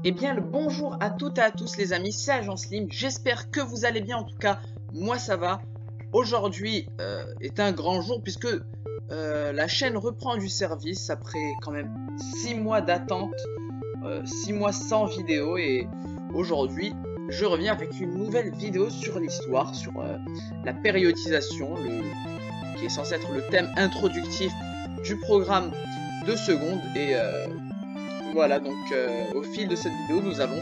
Eh bien, le bonjour à toutes et à tous les amis, c'est Agent Slim, j'espère que vous allez bien, en tout cas, moi ça va. Aujourd'hui est un grand jour puisque la chaîne reprend du service après quand même 6 mois d'attente, 6 mois sans vidéo et aujourd'hui je reviens avec une nouvelle vidéo sur l'histoire, sur la périodisation, qui est censé être le thème introductif du programme de seconde et voilà, donc au fil de cette vidéo, nous allons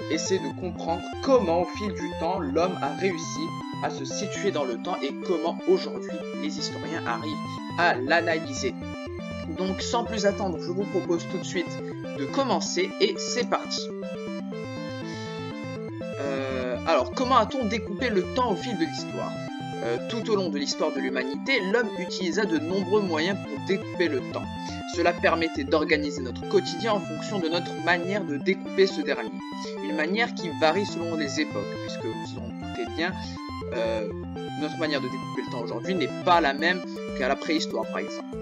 essayer de comprendre comment, au fil du temps, l'homme a réussi à se situer dans le temps et comment, aujourd'hui, les historiens arrivent à l'analyser. Donc, sans plus attendre, je vous propose tout de suite de commencer et c'est parti. Alors, comment a-t-on découpé le temps au fil de l'histoire ? Tout au long de l'histoire de l'humanité, l'homme utilisa de nombreux moyens pour découper le temps. Cela permettait d'organiser notre quotidien en fonction de notre manière de découper ce dernier. Une manière qui varie selon les époques, puisque vous en doutez bien, notre manière de découper le temps aujourd'hui n'est pas la même qu'à la préhistoire par exemple.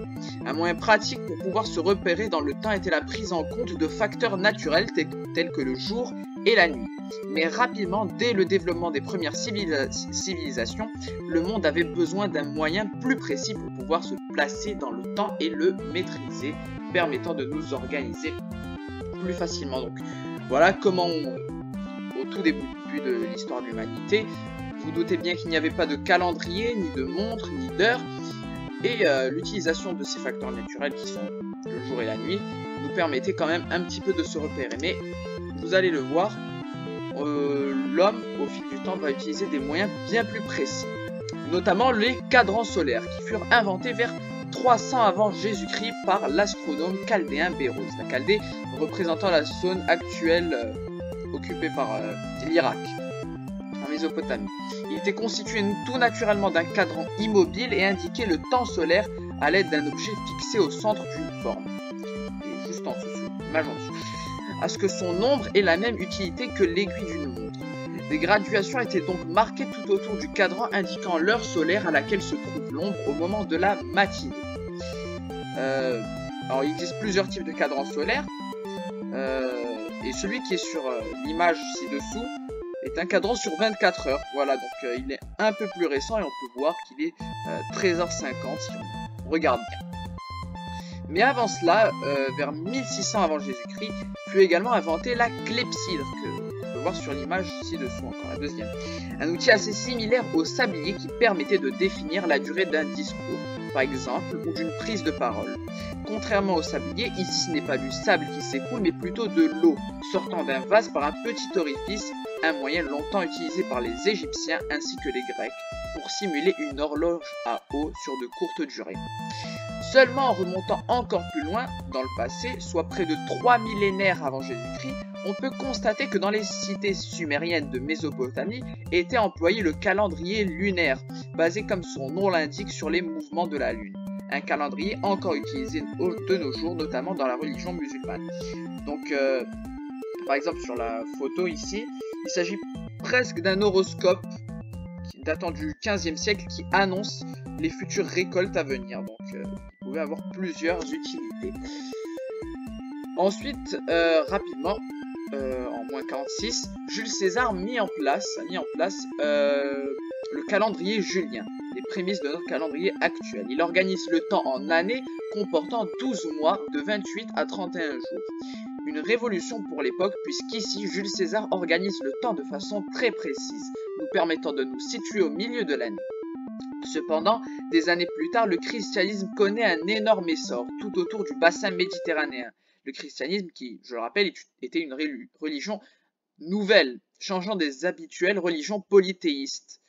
Un moyen pratique pour pouvoir se repérer dans le temps était la prise en compte de facteurs naturels tels que le jour et la nuit. Mais rapidement, dès le développement des premières civilisations, le monde avait besoin d'un moyen plus précis pour pouvoir se placer dans le temps et le maîtriser, permettant de nous organiser plus facilement. Donc voilà comment, au tout début de l'histoire de l'humanité, vous doutez bien qu'il n'y avait pas de calendrier, ni de montre, ni d'heure, et l'utilisation de ces facteurs naturels qui sont le jour et la nuit nous permettait quand même un petit peu de se repérer. Mais vous allez le voir, l'homme, au fil du temps, va utiliser des moyens bien plus précis, notamment les cadrans solaires, qui furent inventés vers 300 avant Jésus-Christ par l'astronome chaldéen Bérouz, la Chaldée représentant la zone actuelle occupée par l'Irak, en Mésopotamie. Il était constitué tout naturellement d'un cadran immobile et indiquait le temps solaire à l'aide d'un objet fixé au centre d'une forme, et juste en dessous, l'image en dessous, à ce que son ombre ait la même utilité que l'aiguille d'une montre. Des graduations étaient donc marquées tout autour du cadran indiquant l'heure solaire à laquelle se trouve l'ombre au moment de la matinée. Alors il existe plusieurs types de cadrans solaires, et celui qui est sur l'image ci-dessous est un cadran sur 24 heures. Voilà, donc il est un peu plus récent et on peut voir qu'il est 13h50 si on regarde bien. Mais avant cela, vers 1600 avant Jésus-Christ, fut également inventé la clepsydre, que on peut voir sur l'image ci-dessous, encore la deuxième. Un outil assez similaire au sablier qui permettait de définir la durée d'un discours, par exemple, ou d'une prise de parole. Contrairement au sablier, ici ce n'est pas du sable qui s'écoule, mais plutôt de l'eau, sortant d'un vase par un petit orifice, un moyen longtemps utilisé par les Égyptiens ainsi que les Grecs, pour simuler une horloge à eau sur de courtes durées. Seulement en remontant encore plus loin dans le passé, soit près de 3 millénaires avant Jésus-Christ, on peut constater que dans les cités sumériennes de Mésopotamie était employé le calendrier lunaire, basé comme son nom l'indique sur les mouvements de la lune. Un calendrier encore utilisé de nos jours, notamment dans la religion musulmane. Donc, par exemple sur la photo ici, il s'agit presque d'un horoscope datant du 15e siècle qui annonce les futures récoltes à venir. Donc, il pouvait avoir plusieurs utilités. Ensuite, rapidement, en moins 46, Jules César mit en place le calendrier julien, les prémices de notre calendrier actuel. Il organise le temps en années comportant 12 mois de 28 à 31 jours. Une révolution pour l'époque puisqu'ici Jules César organise le temps de façon très précise, nous permettant de nous situer au milieu de l'année. Cependant, des années plus tard, le christianisme connaît un énorme essor tout autour du bassin méditerranéen. Le christianisme qui, je le rappelle, était une religion nouvelle, changeant des habituelles religions polythéistes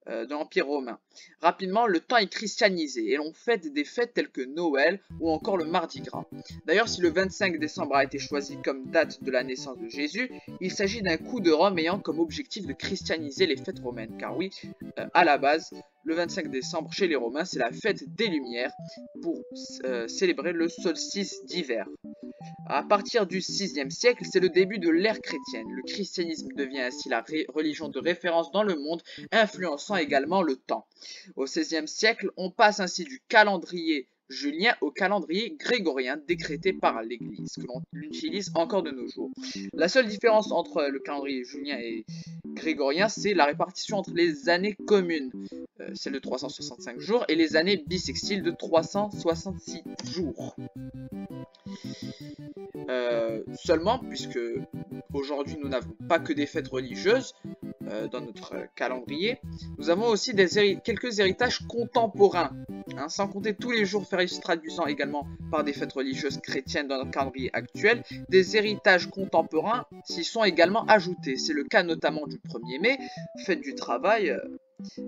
de l'Empire romain. Rapidement, le temps est christianisé et l'on fête des fêtes telles que Noël ou encore le Mardi Gras. D'ailleurs, si le 25 décembre a été choisi comme date de la naissance de Jésus, il s'agit d'un coup de Rome ayant comme objectif de christianiser les fêtes romaines. Car oui, à la base, le 25 décembre chez les Romains, c'est la fête des Lumières pour célébrer le solstice d'hiver. À partir du 6e siècle, c'est le début de l'ère chrétienne. Le christianisme devient ainsi la religion de référence dans le monde, influençant également le temps. Au 16e siècle, on passe ainsi du calendrier julien au calendrier grégorien décrété par l'Église, que l'on utilise encore de nos jours. La seule différence entre le calendrier julien et grégorien, c'est la répartition entre les années communes, celle de 365 jours, et les années bissextiles de 366 jours. Seulement, puisque aujourd'hui nous n'avons pas que des fêtes religieuses dans notre calendrier, nous avons aussi quelques héritages contemporains, hein, sans compter tous les jours fériés se traduisant également par des fêtes religieuses chrétiennes dans notre calendrier actuel. Des héritages contemporains s'y sont également ajoutés. C'est le cas notamment du 1er mai, fête du travail,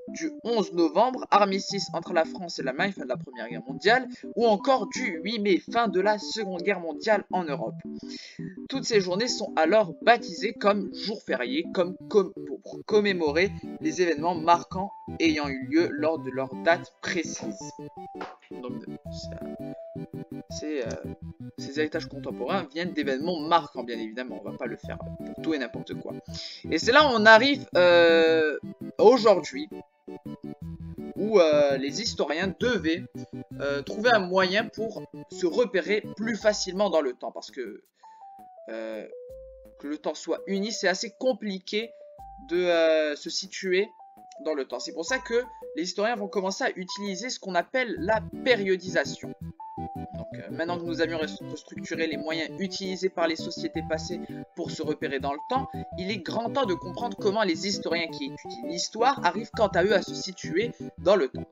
du 11 novembre, armistice entre la France et l'Allemagne, fin de la Première Guerre mondiale, ou encore du 8 mai, fin de la Seconde Guerre mondiale en Europe. Toutes ces journées sont alors baptisées comme jours fériés, pour commémorer les événements marquants ayant eu lieu lors de leur date précise. Donc, ces héritages contemporains viennent d'événements marquants, bien évidemment. On ne va pas le faire pour tout et n'importe quoi. Et c'est là où on arrive aujourd'hui, où les historiens devaient trouver un moyen pour se repérer plus facilement dans le temps. Parce que le temps soit uni, c'est assez compliqué de se situer dans le temps. C'est pour ça que les historiens vont commencer à utiliser ce qu'on appelle la périodisation. Donc, maintenant que nous avions restructuré les moyens utilisés par les sociétés passées pour se repérer dans le temps, il est grand temps de comprendre comment les historiens qui étudient l'histoire arrivent quant à eux à se situer dans le temps.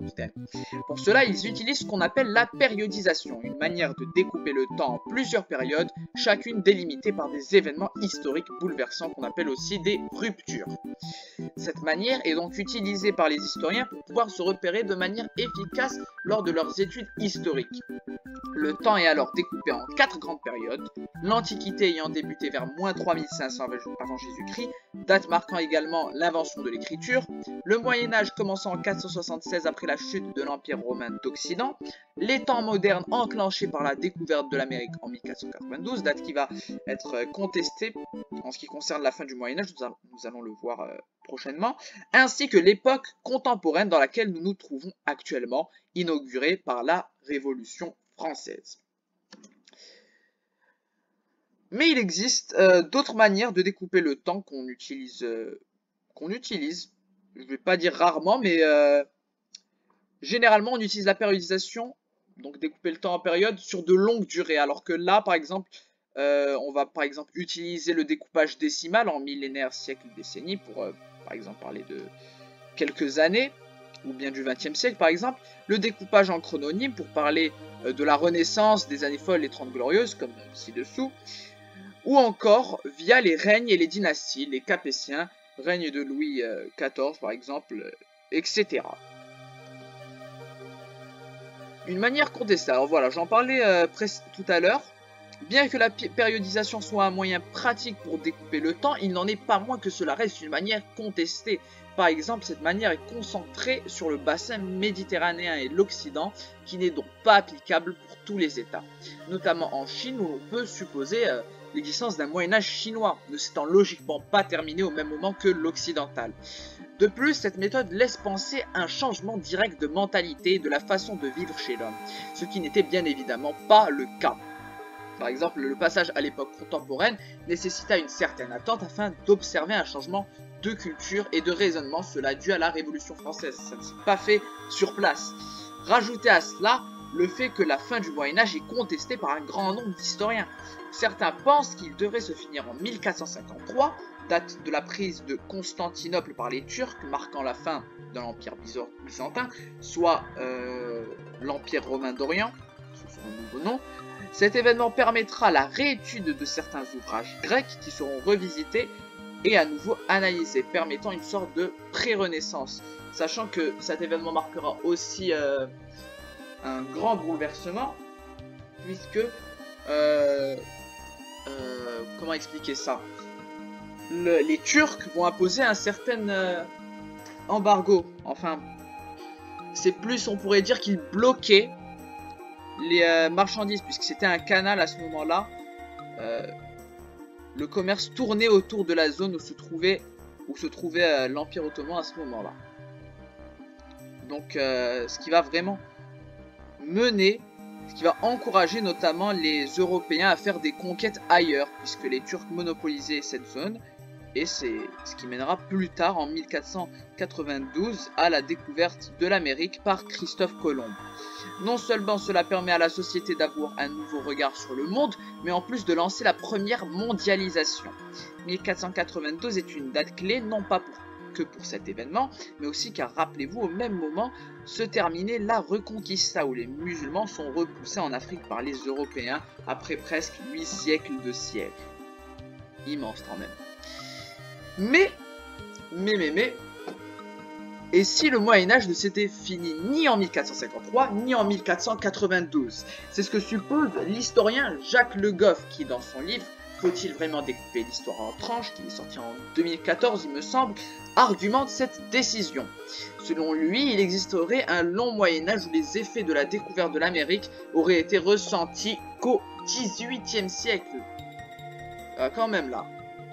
Pour cela, ils utilisent ce qu'on appelle la périodisation, une manière de découper le temps en plusieurs périodes, chacune délimitée par des événements historiques bouleversants qu'on appelle aussi des ruptures. Cette manière est donc utilisée par les historiens pour pouvoir se repérer de manière efficace lors de leurs études historiques. Le temps est alors découpé en 4 grandes périodes, l'Antiquité ayant débuté vers moins 3500 avant Jésus-Christ, date marquant également l'invention de l'écriture, le Moyen-Âge commençant en 476 après la chute de l'Empire romain d'Occident, les temps modernes enclenchés par la découverte de l'Amérique en 1492, date qui va être contestée en ce qui concerne la fin du Moyen-Âge, nous allons le voir prochainement, ainsi que l'époque contemporaine dans laquelle nous nous trouvons actuellement, inaugurée par la Révolution française. Mais il existe d'autres manières de découper le temps qu'on utilise, je ne vais pas dire rarement, mais généralement on utilise la périodisation, donc découper le temps en périodes sur de longues durées, alors que là par exemple, on va par exemple utiliser le découpage décimal en millénaires, siècles, décennies, pour par exemple parler de quelques années, ou bien du XXe siècle par exemple, le découpage en chrononyme pour parler de la Renaissance, des années folles, les 30 glorieuses, comme ci-dessous, ou encore via les règnes et les dynasties, les Capétiens, règne de Louis XIV par exemple, etc. Une manière contestée, alors voilà, j'en parlais tout à l'heure, bien que la périodisation soit un moyen pratique pour découper le temps, il n'en est pas moins que cela reste une manière contestée. Par exemple, cette manière est concentrée sur le bassin méditerranéen et l'Occident, qui n'est donc pas applicable pour tous les États. Notamment en Chine, où l'on peut supposer l'existence d'un Moyen-Âge chinois, ne s'étant logiquement pas terminé au même moment que l'occidental. De plus, cette méthode laisse penser un changement direct de mentalité et de la façon de vivre chez l'homme, ce qui n'était bien évidemment pas le cas. Par exemple, le passage à l'époque contemporaine nécessita une certaine attente afin d'observer un changement de culture et de raisonnement, cela dû à la Révolution française. Ça ne s'est pas fait sur place. Rajoutez à cela le fait que la fin du Moyen-Âge est contestée par un grand nombre d'historiens. Certains pensent qu'il devrait se finir en 1453, date de la prise de Constantinople par les Turcs, marquant la fin de l'Empire byzantin, soit l'Empire romain d'Orient, sous son nouveau nom. Cet événement permettra la réétude de certains ouvrages grecs qui seront revisités et à nouveau analysés, permettant une sorte de pré-renaissance. Sachant que cet événement marquera aussi un grand bouleversement, puisque, comment expliquer ça, les Turcs vont imposer un certain embargo. Enfin, c'est plus, on pourrait dire qu'ils bloquaient les marchandises, puisque c'était un canal à ce moment-là. Le commerce tournait autour de la zone où se trouvait l'Empire ottoman à ce moment-là. Donc, ce qui va vraiment mener ce qui va encourager notamment les Européens à faire des conquêtes ailleurs, puisque les Turcs monopolisaient cette zone, et c'est ce qui mènera plus tard, en 1492, à la découverte de l'Amérique par Christophe Colomb. Non seulement cela permet à la société d'avoir un nouveau regard sur le monde, mais en plus de lancer la première mondialisation. 1492 est une date clé, non pas que pour cet événement, mais aussi car, rappelez-vous, au même moment se terminait la Reconquista, où les musulmans sont repoussés en Afrique par les Européens après presque 8 siècles de siège. Immense quand même. Mais, et si le Moyen-Âge ne s'était fini ni en 1453, ni en 1492? C'est ce que suppose l'historien Jacques Le Goff, qui dans son livre « Faut-il vraiment découper l'histoire en tranches ?» qui est sorti en 2014, il me semble, argumente cette décision. Selon lui, il existerait un long Moyen-Âge où les effets de la découverte de l'Amérique auraient été ressentis qu'au XVIIIe siècle. Quand même là,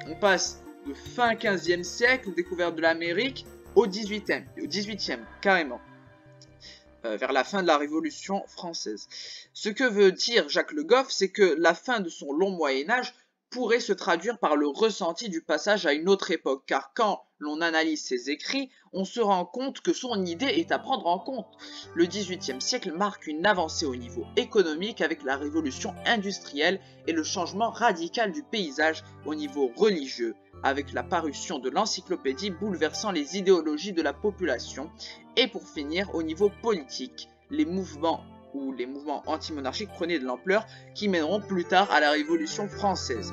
on passe de fin 15e siècle, découverte de l'Amérique, au 18e, carrément, vers la fin de la Révolution française. Ce que veut dire Jacques Le Goff, c'est que la fin de son long Moyen-Âge pourrait se traduire par le ressenti du passage à une autre époque, car quand l'on analyse ses écrits, on se rend compte que son idée est à prendre en compte. Le XVIIIe siècle marque une avancée au niveau économique avec la révolution industrielle et le changement radical du paysage au niveau religieux, avec la parution de l'encyclopédie bouleversant les idéologies de la population, et pour finir au niveau politique, les mouvements anti-monarchiques prenaient de l'ampleur qui mèneront plus tard à la Révolution française.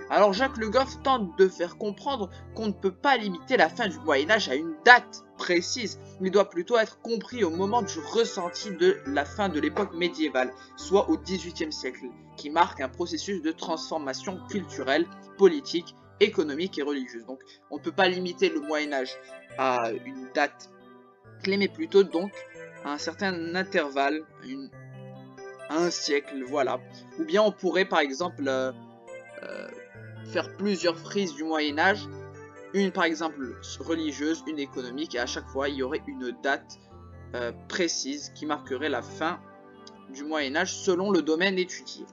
Alors Jacques Le Goff tente de faire comprendre qu'on ne peut pas limiter la fin du Moyen-Âge à une date précise, mais doit plutôt être compris au moment du ressenti de la fin de l'époque médiévale, soit au XVIIIe siècle, qui marque un processus de transformation culturelle, politique, économique et religieuse. Donc on ne peut pas limiter le Moyen-Âge à une date clé, mais plutôt donc à un certain intervalle, à un siècle, voilà. Ou bien on pourrait par exemple faire plusieurs frises du Moyen-Âge, une par exemple religieuse, une économique, et à chaque fois il y aurait une date précise qui marquerait la fin du Moyen-Âge selon le domaine étudié.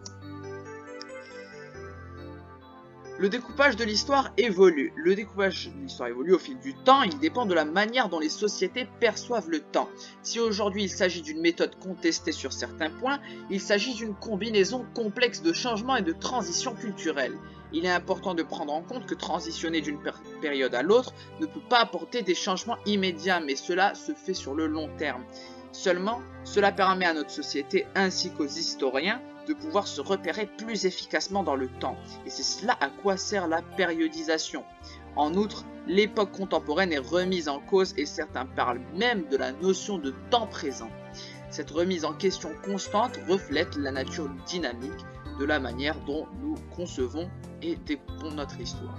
Le découpage de l'histoire évolue. Le découpage de l'histoire évolue au fil du temps, il dépend de la manière dont les sociétés perçoivent le temps. Si aujourd'hui il s'agit d'une méthode contestée sur certains points, il s'agit d'une combinaison complexe de changements et de transitions culturelles. Il est important de prendre en compte que transitionner d'une période à l'autre ne peut pas apporter des changements immédiats, mais cela se fait sur le long terme. Seulement, cela permet à notre société ainsi qu'aux historiens de pouvoir se repérer plus efficacement dans le temps. Et c'est cela à quoi sert la périodisation. En outre, l'époque contemporaine est remise en cause et certains parlent même de la notion de temps présent. Cette remise en question constante reflète la nature dynamique de la manière dont nous concevons et découpons notre histoire.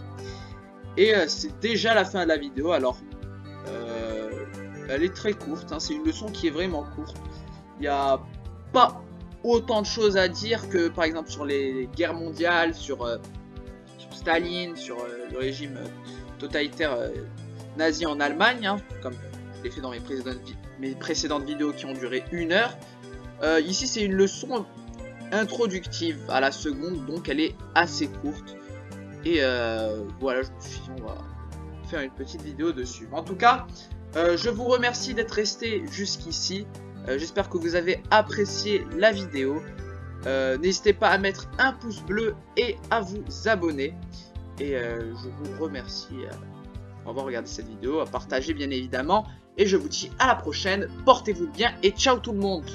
Et c'est déjà la fin de la vidéo, alors elle est très courte, hein, c'est une leçon qui est vraiment courte. Il n'y a pas autant de choses à dire que par exemple sur les guerres mondiales, sur Staline, sur le régime totalitaire nazi en Allemagne, hein, comme je l'ai fait dans mes précédentes vidéos qui ont duré 1 heure. Ici c'est une leçon introductive à la seconde, donc elle est assez courte. Et voilà, je me suis dit on va faire une petite vidéo dessus. En tout cas, je vous remercie d'être resté jusqu'ici. J'espère que vous avez apprécié la vidéo. N'hésitez pas à mettre un pouce bleu et à vous abonner. Et je vous remercie d'avoir regardé cette vidéo, à partager bien évidemment. Et je vous dis à la prochaine. Portez-vous bien et ciao tout le monde.